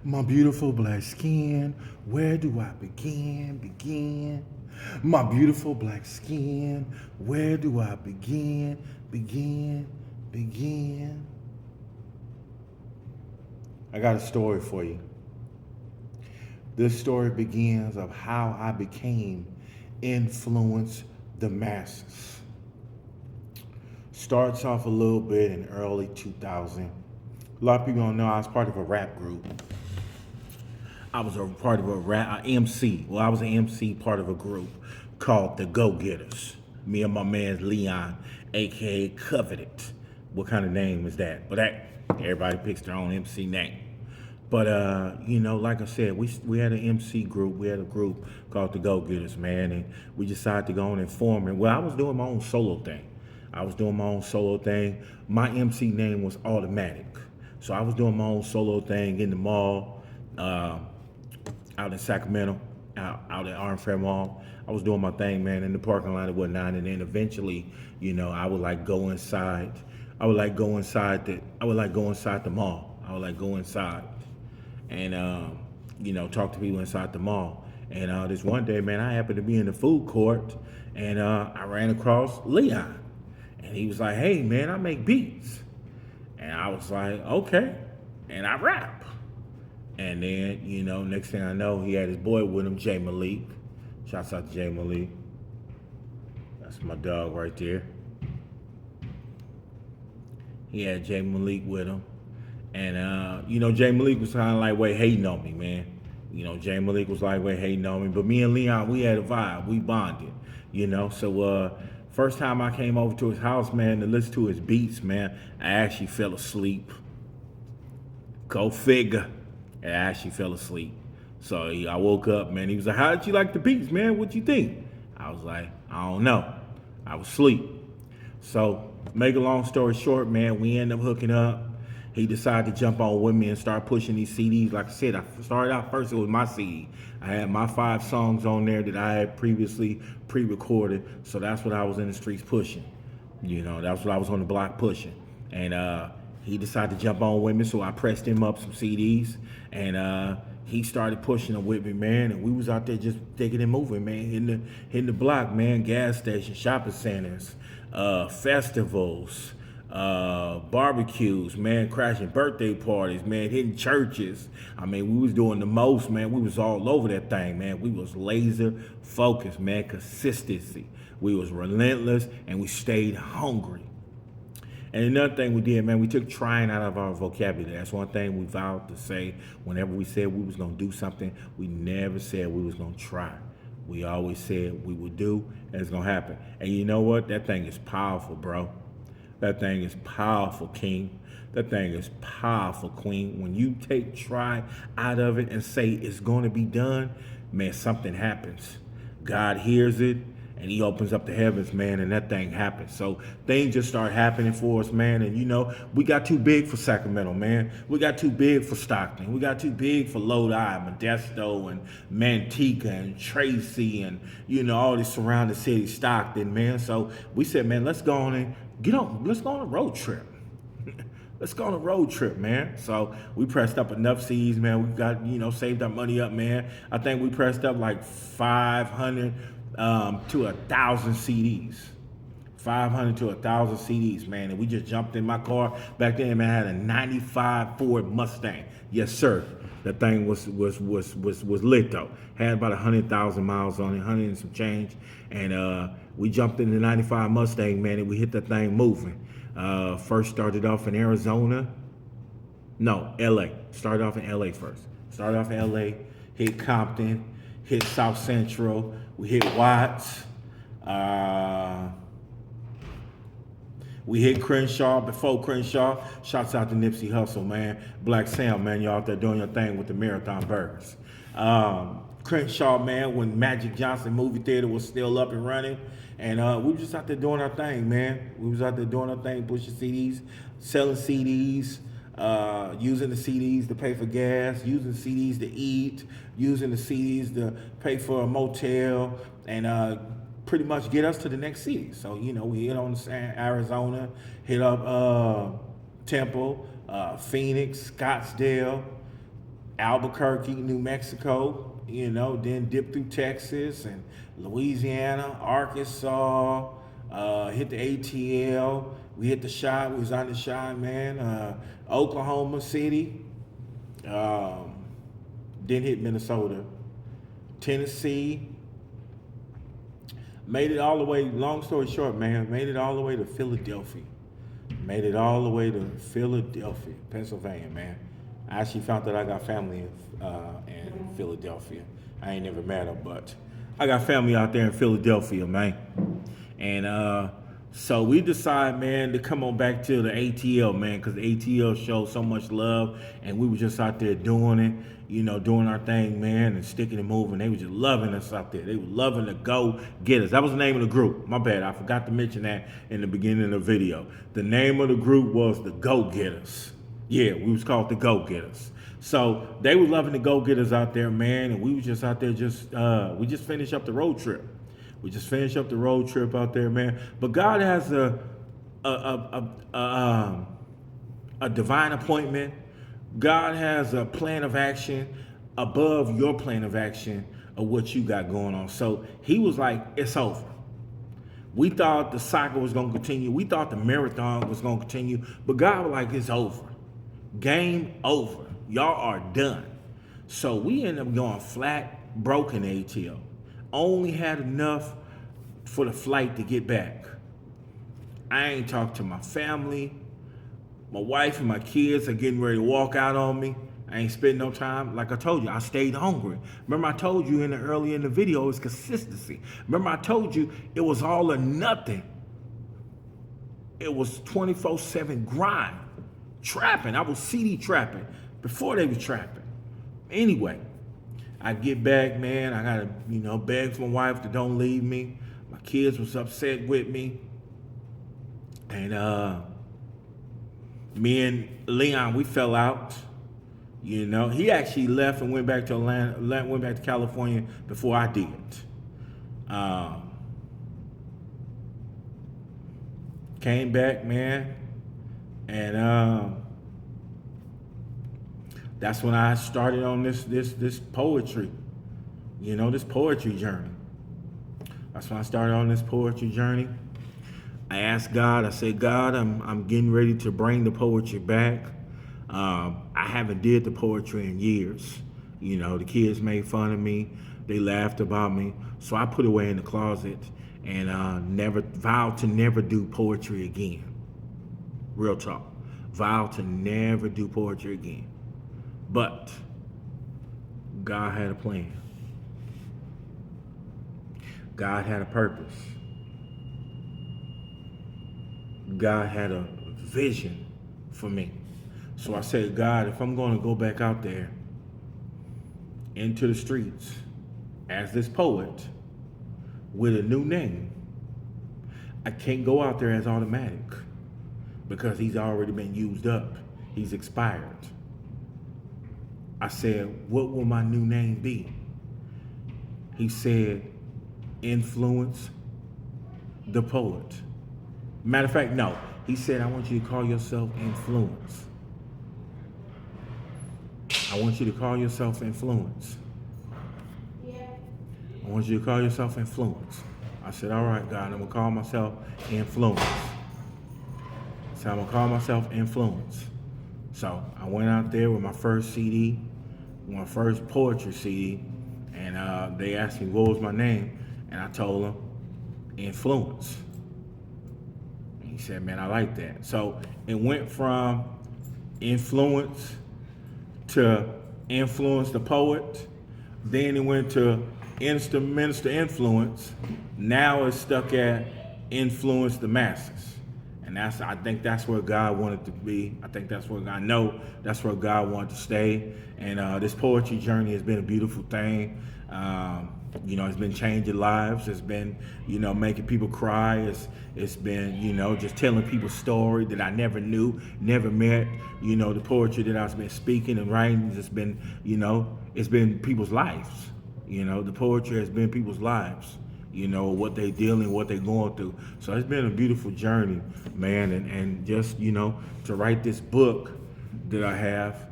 My beautiful black skin, where do I begin? My beautiful black skin, where do I begin? I got a story for you. This story begins of how I became influence the masses. Starts off a little bit in early 2000. A lot of people don't know I was part of a rap group. I was a part of a MC. Well, I was an MC part of a group called the Go Getters. Me and my man Leon, aka Coveted. What kind of name is that? But everybody picks their own MC name. But like I said, we had an MC group. We had a group called the Go Getters, man, and we decided to go on and form it. Well, I was doing my own solo thing. My MC name was Automatic. So I was doing my own solo thing in the mall. Out in Sacramento, out at Arm Fair Mall. I was doing my thing, man, in the parking lot and whatnot. And then eventually, I would like go inside. I would like go inside the mall. I would like go inside and talk to people inside the mall. And this one day, man, I happened to be in the food court, and I ran across Leon, and he was like, "Hey, man, I make beats," and I was like, "Okay," and I rap. And then, next thing I know, he had his boy with him, Jay Malik. Shouts out to Jay Malik. That's my dog right there. He had Jay Malik with him. And, Jay Malik was kind of like, hating on me, man. Jay Malik was like, hating on me. But me and Leon, we had a vibe. We bonded, So, first time I came over to his house, man, to listen to his beats, man, I actually fell asleep. Go figure. And I actually fell asleep. So I woke up, man. He was like, "How did you like the beats, man? What you think?" I was like, "I don't know. I was asleep." So, make a long story short, man, we ended up hooking up. He decided to jump on with me and start pushing these CDs. Like I said, I started out first, it was my CD. I had my 5 songs on there that I had previously pre-recorded. So that's what I was in the streets pushing. That's what I was on the block pushing. And he decided to jump on with me, so I pressed him up some CDs, and he started pushing them with me, man. And we was out there just digging and moving, man, hitting the block, man. Gas stations, shopping centers, festivals, barbecues, man, crashing birthday parties, man, hitting churches. I mean, we was doing the most, man. We was all over that thing, man. We was laser focused, man. Consistency. We was relentless, and we stayed hungry. And another thing we did, man, we took trying out of our vocabulary. That's one thing we vowed to say. Whenever we said we was gonna do something, we never said we was gonna try. We always said we would do, and it's gonna happen. And you know what? That thing is powerful, bro. That thing is powerful, king. That thing is powerful, queen. When you take try out of it and say it's gonna be done, man, something happens. God hears it, and he opens up the heavens, man, and that thing happens. So things just start happening for us, man. And we got too big for Sacramento, man. We got too big for Stockton. We got too big for Lodi, Modesto, and Manteca, and Tracy, and all these surrounding cities, Stockton, man. So we said, man, let's go on and let's go on a road trip. Let's go on a road trip, man. So we pressed up enough CDs, man. We got, saved our money up, man. I think we pressed up like 500 to 1,000 CDs. 500 to 1,000 CDs, man. And we just jumped in my car. Back then, man, I had a 95 Ford Mustang. Yes, sir. That thing was lit, though. Had about 100,000 miles on it, 100 and some change. And we jumped in the 95 Mustang, man, and we hit that thing moving. First started off in Arizona. No, LA. Started off in LA first. Started off in LA, hit Compton, hit South Central. We hit Watts. We hit Crenshaw. Before Crenshaw, shouts out to Nipsey Hussle, man. Black Sam, man, you out there doing your thing with the Marathon Burgers. Crenshaw, man, when Magic Johnson movie theater was still up and running. And we were just out there doing our thing, man. We was out there doing our thing, pushing CDs, selling CDs, using the CDs to pay for gas, using CDs to eat, using the CDs to pay for a motel, and pretty much get us to the next city. So, we hit on Arizona, hit up Temple, Phoenix, Scottsdale, Albuquerque, New Mexico, then dipped through Texas and Louisiana, Arkansas, hit the ATL. We hit the shot. We was on the shot, man. Oklahoma City. Then hit Minnesota, Tennessee. Made it all the way, long story short, man, made it all the way to Philadelphia. Made it all the way to Philadelphia, Pennsylvania, man. I actually found that I got family in Philadelphia. I ain't never met them, but I got family out there in Philadelphia, man. And so we decided, man, to come on back to the ATL, man, because the ATL showed so much love, and we were just out there doing it, doing our thing, man, and sticking and moving. They were just loving us out there. They were loving to go get us. That was the name of the group. My bad. I forgot to mention that in the beginning of the video. The name of the group was the Go Getters. Yeah, we was called the Go Getters. So they were loving the Go Getters out there, man, and we was just out there we just finished up the road trip. We just finished up the road trip out there, man. But God has a divine appointment. God has a plan of action above your plan of action of what you got going on. So he was like, it's over. We thought the cycle was going to continue. We thought the marathon was going to continue. But God was like, it's over. Game over. Y'all are done. So we ended up going flat, broken ATL. Only had enough for the flight to get back. I ain't talked to my family. My wife and my kids are getting ready to walk out on me. I ain't spending no time. Like I told you, I stayed hungry. Remember I told you earlier in the video, it's consistency. Remember I told you it was all or nothing. It was 24/7 grind. Trapping. I was CD trapping before they were trapping. Anyway, I get back, man. I gotta, beg for my wife to don't leave me. My kids was upset with me. And me and Leon, we fell out. He actually left and went back to Atlanta, went back to California before I did. Came back, man, and that's when I started on this poetry, this poetry journey. That's when I started on this poetry journey. I asked God, I said, God, I'm getting ready to bring the poetry back. I haven't did the poetry in years. The kids made fun of me. They laughed about me. So I put it away in the closet and vowed to never do poetry again. Real talk. Vowed to never do poetry again. But God had a plan. God had a purpose. God had a vision for me. So I said, God, if I'm going to go back out there into the streets as this poet with a new name, I can't go out there as automatic because he's already been used up. He's expired. I said, what will my new name be? He said, Influence the Poet. Matter of fact, no. He said, I want you to call yourself Influence. I want you to call yourself Influence. I want you to call yourself Influence. I said, all right, God, I'm going to call myself Influence. So I'm going to call myself Influence. So I went out there with my first CD, my first poetry CD, and they asked me what was my name, and I told them Influence. And he said, man, I like that. So it went from Influence to Influence the Poet, then it went to Minister Influence. Now it's stuck at Influence the Masses. And I think that's where God wanted to be. I think that's where that's where God wanted to stay. And this poetry journey has been a beautiful thing. It's been changing lives. It's been, making people cry. It's been, just telling people story that I never knew, never met. The poetry that I've been speaking and writing has been, it's been people's lives. The poetry has been people's lives. What they dealing, what they going through. So it's been a beautiful journey, man. And just, to write this book that I have,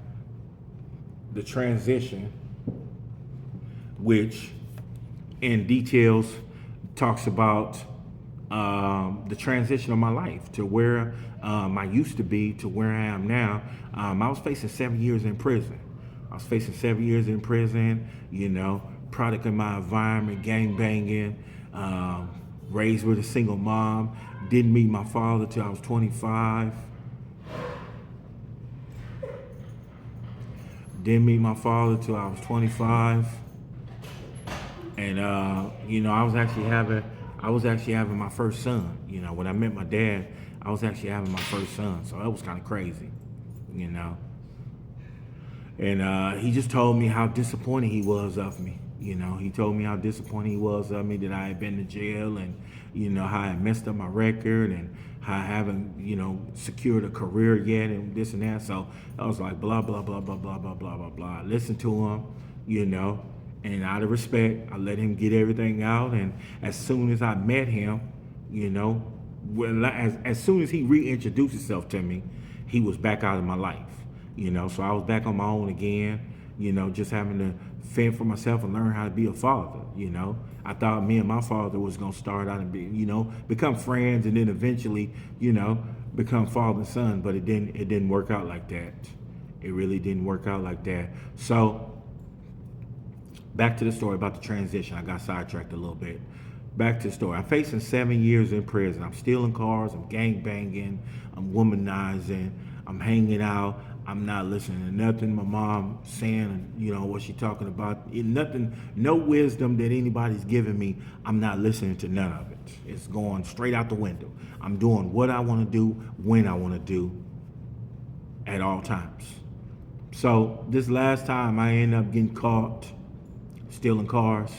the transition, which in details talks about the transition of my life to where I used to be to where I am now. I was facing 7 years in prison. I was facing 7 years in prison, product of my environment, gang banging, raised with a single mom, didn't meet my father till I was 25. Didn't meet my father till I was 25. And I was actually having my first son. When I met my dad, I was actually having my first son. So that was kind of crazy, And he just told me how disappointed he was of me. He told me how disappointed he was of me, that I had been to jail, and how I had messed up my record, and how I haven't secured a career yet, and this and that. So I was like, blah blah blah blah blah blah blah blah blah. Listen to him, and out of respect, I let him get everything out. And as soon as I met him, as soon as he reintroduced himself to me, he was back out of my life. So I was back on my own again, just having to fend for myself and learn how to be a father. I thought me and my father was gonna start out and become friends, and then eventually, become father and son. But it didn't work out like that. It really didn't work out like that. So back to the story about the transition. I got sidetracked a little bit. Back to the story. I'm facing 7 years in prison. I'm stealing cars. I'm gang banging. I'm womanizing. I'm hanging out. I'm not listening to nothing my mom saying, what she talking about. Nothing, no wisdom that anybody's giving me. I'm not listening to none of it. It's going straight out the window. I'm doing what I want to do, when I want to do, at all times. So this last time I ended up getting caught stealing cars,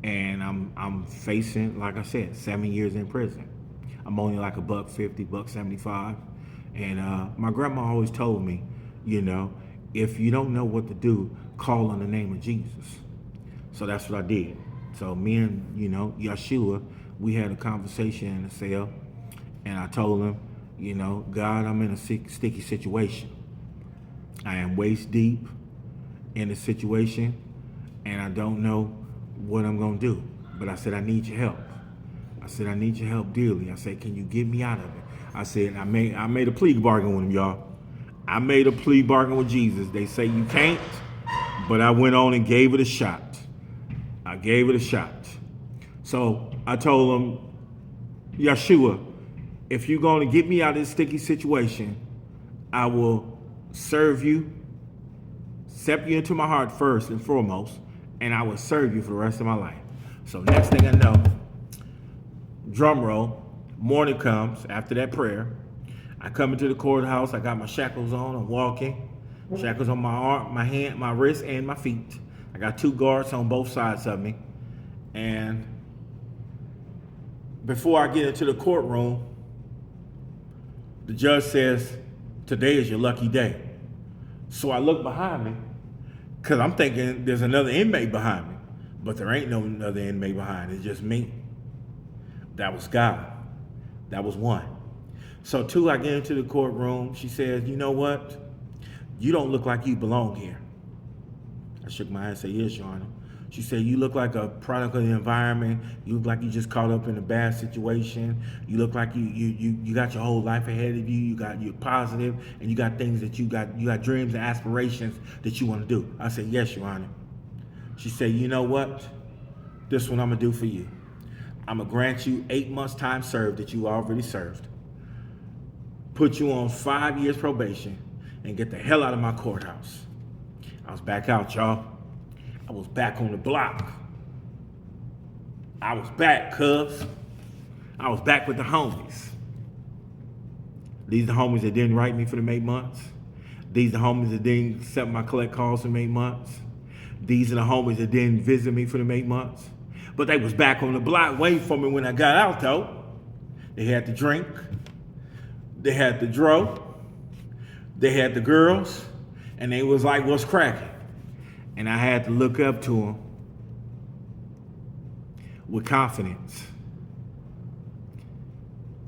and I'm facing, like I said, 7 years in prison. I'm only like $150, $175. And my grandma always told me, if you don't know what to do, call on the name of Jesus. So that's what I did. So me and, Yeshua, we had a conversation in the cell, and I told him, God, I'm in a sticky situation. I am waist deep in a situation, and I don't know what I'm gonna do. But I said, I need your help. I said, I need your help dearly. I said, can you get me out of it? I said, I made a plea bargain with him, y'all. I made a plea bargain with Jesus. They say you can't, but I went on and gave it a shot. I gave it a shot. So I told him, Yeshua, if you're going to get me out of this sticky situation, I will serve you, accept you into my heart first and foremost, and I will serve you for the rest of my life. So next thing I know, drum roll, morning comes after that prayer. I come into the courthouse. I got my shackles on. I'm walking. Shackles on my arm, my hand, my wrist, and my feet. I got 2 guards on both sides of me. And before I get into the courtroom, the judge says, today is your lucky day. So I look behind me, because I'm thinking there's another inmate behind me. But there ain't no other inmate behind. It's just me. That was God. That was 1. So 2, I get into the courtroom. She says, you know what? You don't look like you belong here. I shook my head and said, yes, Your Honor. She said, you look like a product of the environment. You look like you just caught up in a bad situation. You look like you got your whole life ahead of you. You're positive, and you got things that you got dreams and aspirations that you want to do. I said, yes, Your Honor. She said, you know what? This is what I'm going to do for you. I'm going to grant you 8 months time served that you already served. Put you on 5 years probation and get the hell out of my courthouse. I was back out, y'all. I was back on the block. I was back, cuz. I was back with the homies. These are the homies that didn't write me for them 8 months. These are the homies that didn't accept my collect calls for them 8 months. These are the homies that didn't visit me for them 8 months. But they was back on the block waiting for me when I got out, though. They had the drink. They had the dro. They had the girls. And they was like, what's cracking? And I had to look up to them with confidence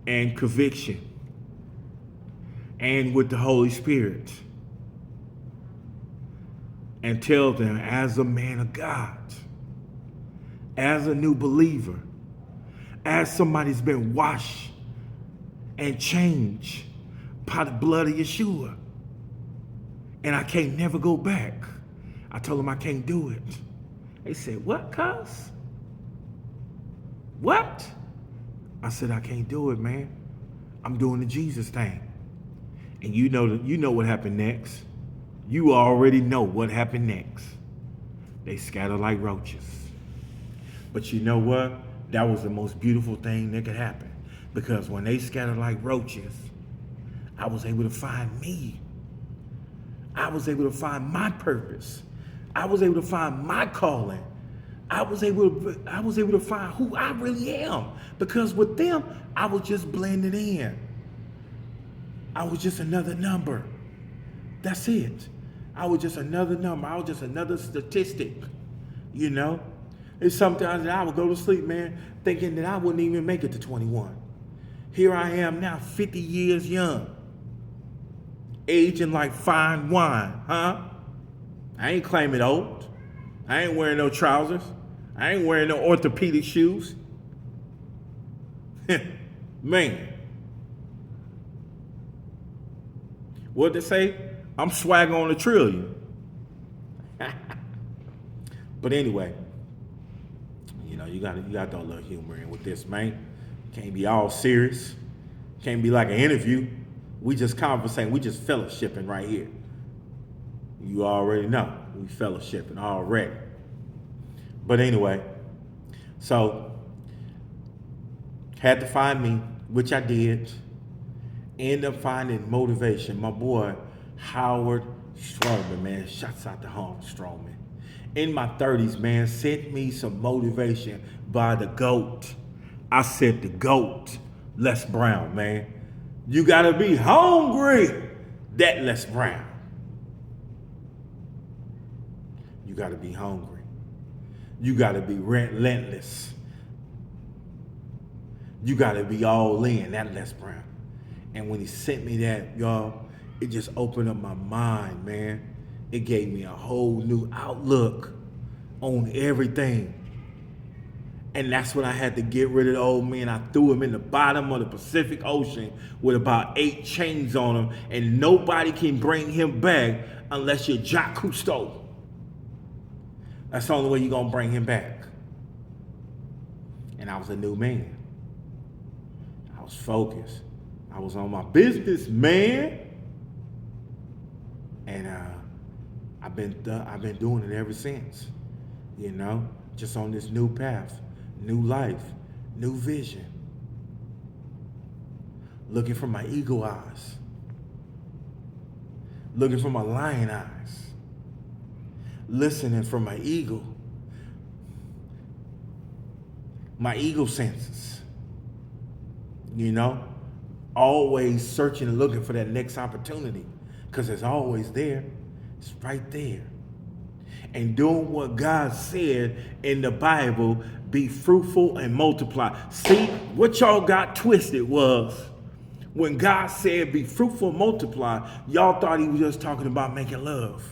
and conviction and with the Holy Spirit. and tell them, as a man of God, as a new believer, as somebody's been washed and changed by the blood of Yeshua, and I can't never go back. I told them I can't do it. They said, what, cuz? What? I said, I can't do it, man. I'm doing the Jesus thing. And you know what happened next. You already know what happened next. They scatter like roaches. But you know what? That was the most beautiful thing that could happen. Because when they scattered like roaches, I was able to find me. I was able to find my purpose. I was able to find my calling. I was able to find who I really am. Because with them, I was just blending in. I was just another number. That's it. I was just another number. I was just another statistic. You know? It's sometimes that I would go to sleep, man, thinking that I wouldn't even make it to 21. Here I am now, 50 years young. Aging like fine wine, huh? I ain't claiming old. I ain't wearing no trousers. I ain't wearing no orthopedic shoes. Man. What'd they say? I'm swagging on a trillion. But anyway, you know, you got to little humor in with this, man. Can't be all serious. Can't be like an interview. We just conversating. We just fellowshipping right here. You already know. We fellowshipping already. But anyway, so had to find me, which I did. End up finding motivation. My boy, Howard Stroman, man. Shouts out to Howard Stroman. In my 30s, man, sent me some motivation by the GOAT. I said the GOAT, Les Brown, man. You gotta be hungry, that Les Brown. You gotta be hungry. You gotta be relentless. You gotta be all in, that Les Brown. And when he sent me that, y'all, it just opened up my mind, man. It gave me a whole new outlook on everything. And that's when I had to get rid of the old man. I threw him in the bottom of the Pacific Ocean with about 8 chains on him, and nobody can bring him back unless you're Jacques Cousteau. That's the only way you're gonna bring him back. And I was a new man. I was focused. I was on my business, man. And I've been doing it ever since. You know, just on this new path, new life, new vision. Looking for my eagle eyes. Looking for my lion eyes. Listening for my eagle senses. You know, always searching and looking for that next opportunity, because it's always there. It's right there. And doing what God said in the Bible, be fruitful and multiply. See, what y'all got twisted was when God said be fruitful and multiply, y'all thought he was just talking about making love.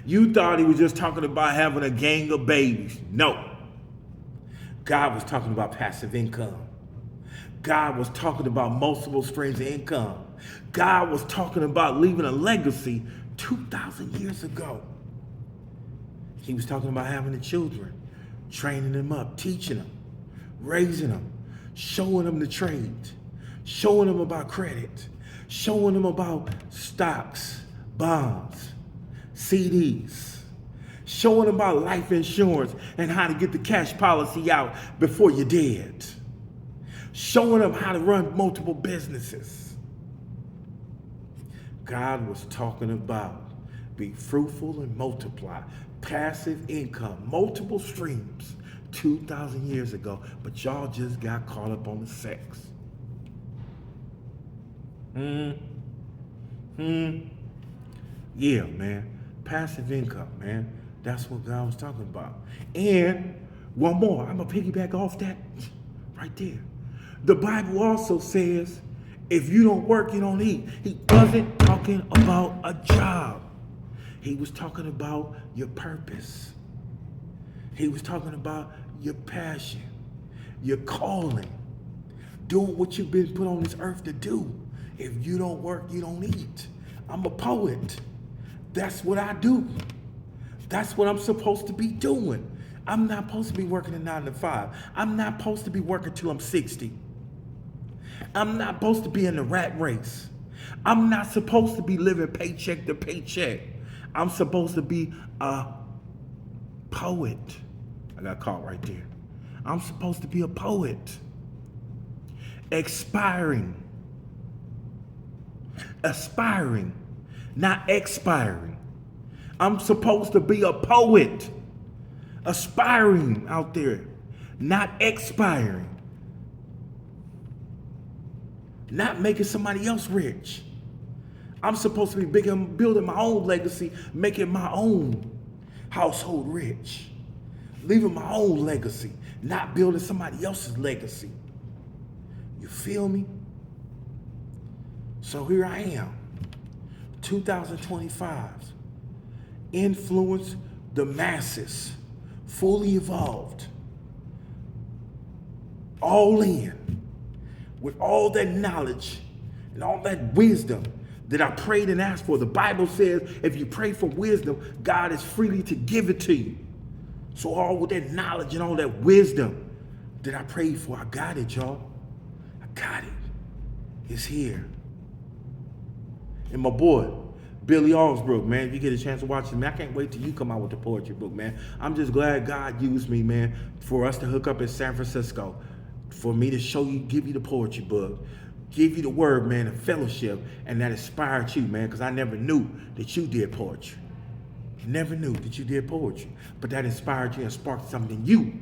You thought he was just talking about having a gang of babies. No. God was talking about passive income. God was talking about multiple streams of income. God was talking about leaving a legacy 2,000 years ago. He was talking about having the children, training them up, teaching them, raising them, showing them the trade, showing them about credit, showing them about stocks, bonds, CDs, showing them about life insurance and how to get the cash policy out before you're dead, showing them how to run multiple businesses. God was talking about be fruitful and multiply, passive income, multiple streams 2,000 years ago, but y'all just got caught up on the sex. Yeah, man. Passive income, man. That's what God was talking about. And one more, I'm going to piggyback off that right there. The Bible also says, if you don't work, you don't eat. He wasn't talking about a job. He was talking about your purpose. He was talking about your passion, your calling, doing what you've been put on this earth to do. If you don't work, you don't eat. I'm a poet. That's what I do. That's what I'm supposed to be doing. I'm not supposed to be working a 9 to 5. I'm not supposed to be working till I'm 60. I'm not supposed to be in the rat race. I'm not supposed to be living paycheck to paycheck. I'm supposed to be a poet. I got caught right there. I'm supposed to be a poet. Aspiring, not expiring. I'm supposed to be a poet, aspiring out there, not expiring, not making somebody else rich. I'm supposed to be building my own legacy, making my own household rich, leaving my own legacy, not building somebody else's legacy. You feel me? So here I am, 2025, influence the masses, fully evolved, all in, with all that knowledge and all that wisdom that I prayed and asked for. The Bible says if you pray for wisdom, God is freely to give it to you. So all with that knowledge and all that wisdom that I prayed for, I got it, y'all. I got it. It's here. And my boy, Billy Allsbrook, man, if you get a chance to watch it, man, I can't wait till you come out with the poetry book, man. I'm just glad God used me, man, for us to hook up in San Francisco, for me to show you, give you the poetry book, give you the word, man, and fellowship, and that inspired you, man, because I never knew that you did poetry. Never knew that you did poetry, but that inspired you and sparked something in you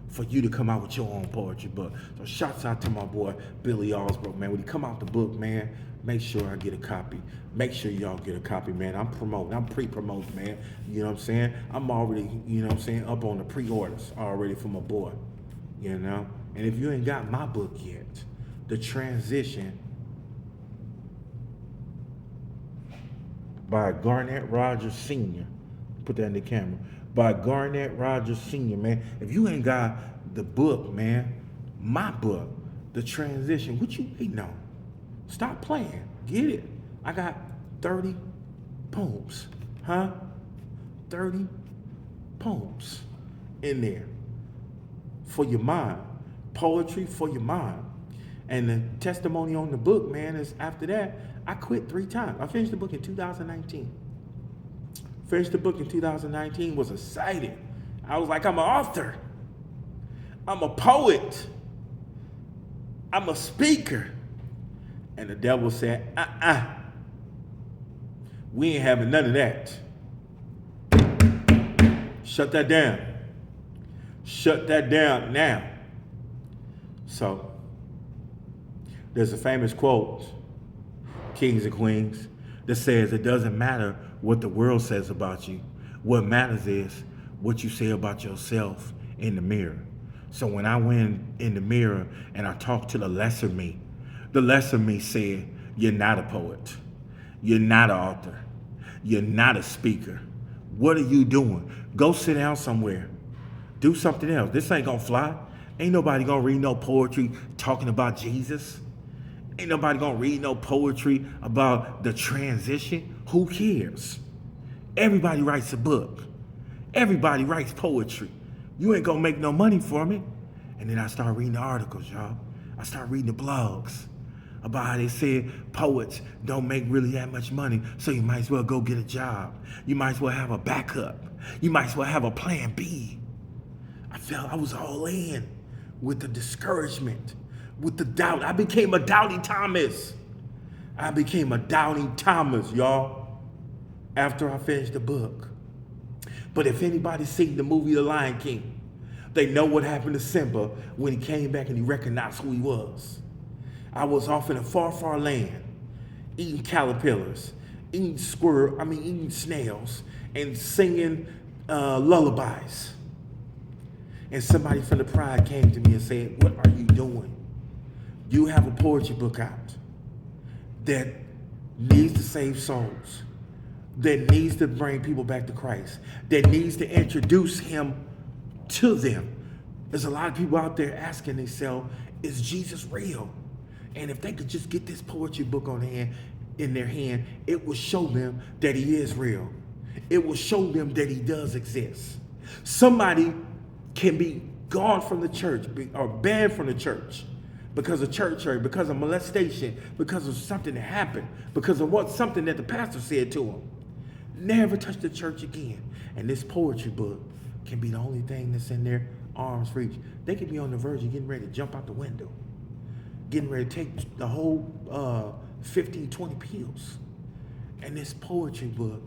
for you to come out with your own poetry book. So shouts out to my boy, Billy Allsbrook, man. When he come out the book, man, make sure I get a copy. Make sure y'all get a copy, man. I'm promoting. I'm pre-promoting, man. You know what I'm saying? I'm already, you know what I'm saying, up on the pre-orders already for my boy, you know? And if you ain't got my book yet, The Transition by Garnett Rogers Sr., put that in the camera, by Garnett Rogers Sr., man. If you ain't got the book, man, my book, The Transition, what you waiting on? Stop playing. Get it. I got 30 poems, 30 poems in there for your mind. Poetry for your mind. And the testimony on the book, man, is after that, I quit 3 times. I finished the book in 2019. Finished the book in 2019, was excited. I was like, I'm an author. I'm a poet. I'm a speaker. And the devil said, we ain't having none of that. Shut that down. Shut that down now. So, there's a famous quote, kings and queens, that says it doesn't matter what the world says about you. What matters is what you say about yourself in the mirror. So when I went in the mirror and I talked to the lesser me said, you're not a poet. You're not an author. You're not a speaker. What are you doing? Go sit down somewhere. Do something else. This ain't gonna fly. Ain't nobody gonna read no poetry talking about Jesus. Ain't nobody gonna read no poetry about the transition. Who cares? Everybody writes a book. Everybody writes poetry. You ain't gonna make no money from it. And then I start reading the articles, y'all. I start reading the blogs about how they said poets don't make really that much money, so you might as well go get a job. You might as well have a backup. You might as well have a plan B. I felt I was all in with the discouragement, with the doubt. I became a doubting Thomas. I became a doubting Thomas, y'all, after I finished the book. But if anybody's seen the movie The Lion King, they know what happened to Simba when he came back and he recognized who he was. I was off in a far, far land, eating caterpillars, eating snails, and singing lullabies. And somebody from the pride came to me and said, what are you doing? You have a poetry book out that needs to save souls. that needs to bring people back to Christ, that needs to introduce him to them. There's a lot of people out there asking themselves, is Jesus real? And if they could just get this poetry book in their hand, it will show them that he is real. It will show them that he does exist. Somebody can be gone from the church or banned from the church because of church hurt, because of molestation, because of something that happened, because of something that the pastor said to him. Never touch the church again. And this poetry book can be the only thing that's in their arm's reach. They could be on the verge of getting ready to jump out the window, getting ready to take the whole 15, 20 pills. And this poetry book,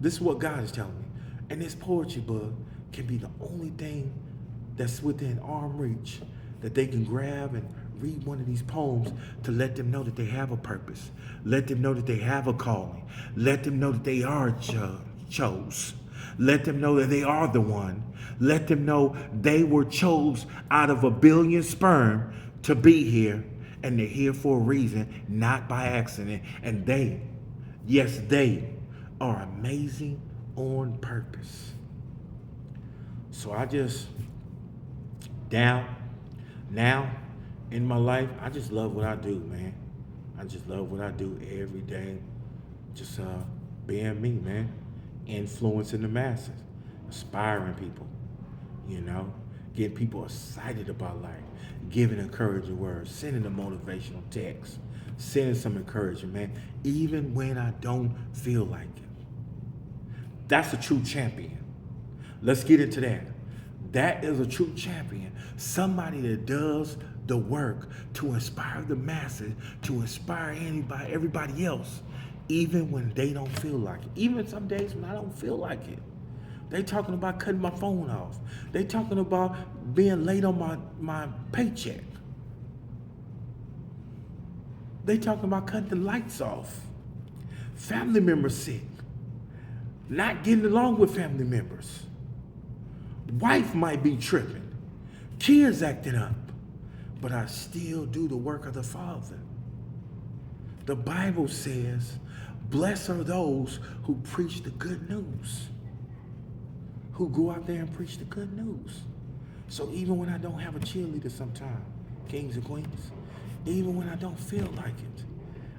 this is what God is telling me. And this poetry book can be the only thing that's within arm reach that they can grab and read one of these poems to let them know that they have a purpose. Let them know that they have a calling. Let them know that they are chose. Let them know that they are the one. Let them know they were chose out of a billion sperm to be here, and they're here for a reason, not by accident. And they, yes, they are amazing on purpose. So I just, now in my life, I just love what I do, man. I just love what I do every day. Just being me, man. Influencing the masses, inspiring people, getting people excited about life, giving encouraging words, sending a motivational text, sending some encouragement, man, even when I don't feel like it. That's a true champion. Let's get into that. That is a true champion. Somebody that does the work to inspire the masses, to inspire everybody else, even when they don't feel like it. Even some days when I don't feel like it. They talking about cutting my phone off. They talking about being late on my paycheck. They talking about cutting the lights off. Family members sick. Not getting along with family members. Wife might be tripping. Kids acting up. But I still do the work of the Father. The Bible says, blessed are those who preach the good news, who go out there and preach the good news. So even when I don't have a cheerleader sometimes, kings and queens, even when I don't feel like it,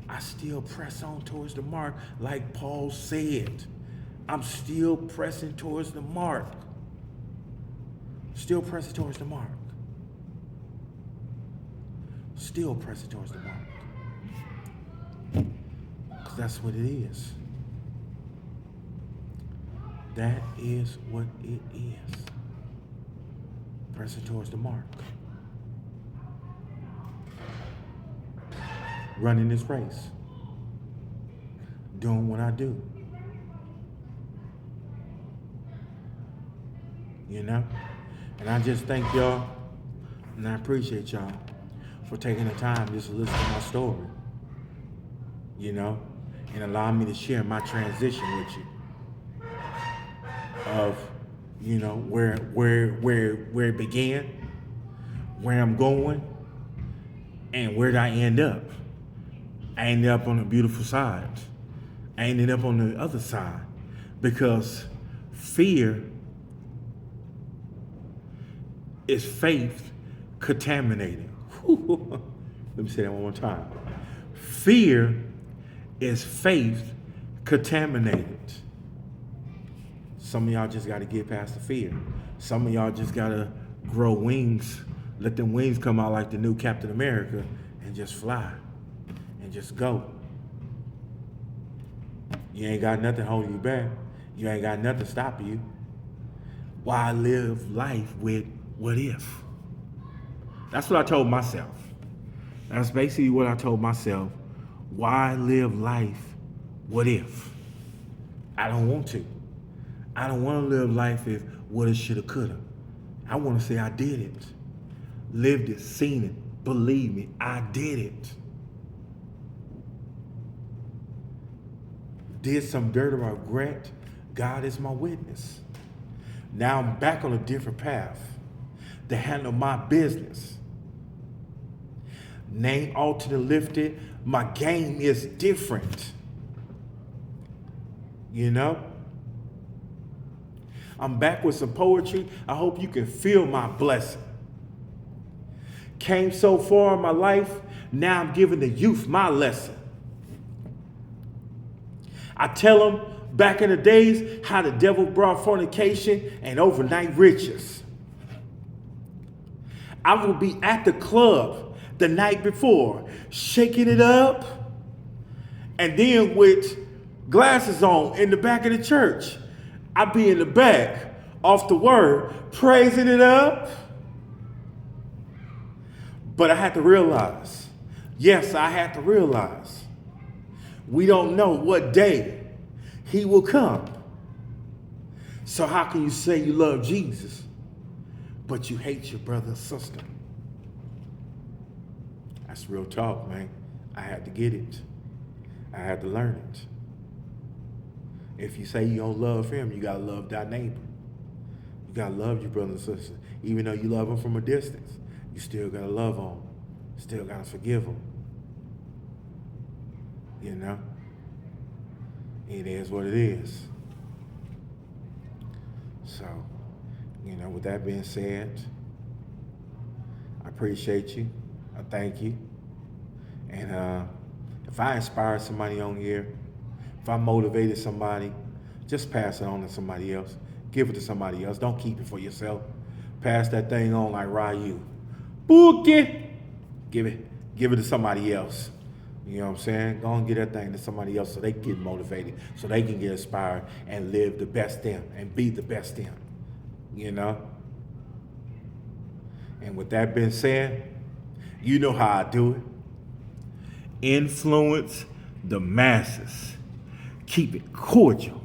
I still press on towards the mark like Paul said. I'm still pressing towards the mark. Still pressing towards the mark. Still pressing towards the mark. Because that's what it is. That is what it is. Pressing towards the mark. Running this race. Doing what I do. And I just thank y'all, and I appreciate y'all for taking the time just to listen to my story, and allow me to share my transition with you of, where it began, where I'm going, and where did I end up. I ended up on the beautiful side. I ended up on the other side because fear is faith contaminated. Let me say that one more time. Fear is faith contaminated. Some of y'all just got to get past the fear. Some of y'all just got to grow wings, let them wings come out like the new Captain America and just fly and just go. You ain't got nothing holding you back. You ain't got nothing stopping you. Why live life with what if? That's what I told myself. That's basically what I told myself. Why live life what if? I don't want to. I don't want to live life if woulda, shoulda, coulda. I want to say I did it. Lived it, seen it. Believe me, I did it. Did some dirt or regret. God is my witness. Now I'm back on a different path to handle my business. Name altered and lifted. My game is different. You know? I'm back with some poetry. I hope you can feel my blessing. Came so far in my life, now I'm giving the youth my lesson. I tell them back in the days how the devil brought fornication and overnight riches. I will be at the club the night before, shaking it up, and then with glasses on in the back of the church, I be in the back, off the word, praising it up. But I had to realize, yes, I had to realize, we don't know what day he will come. So how can you say you love Jesus, but you hate your brother and sister? That's real talk, man. I had to get it. I had to learn it. If you say you don't love him, you gotta love thy neighbor. You gotta love your brother and sister. Even though you love them from a distance, you still gotta love them. Still gotta forgive them. You know? It is what it is. So, with that being said, I appreciate you. I thank you. And if I inspired somebody on here, if I motivated somebody, just pass it on to somebody else. Give it to somebody else. Don't keep it for yourself. Pass that thing on like Ryu. Book it. Give it to somebody else. You know what I'm saying? Go and get that thing to somebody else so they can get motivated, so they can get inspired and live the best them and be the best them. You know? And with that being said, you know how I do it. Influence the masses. Keep it cordial.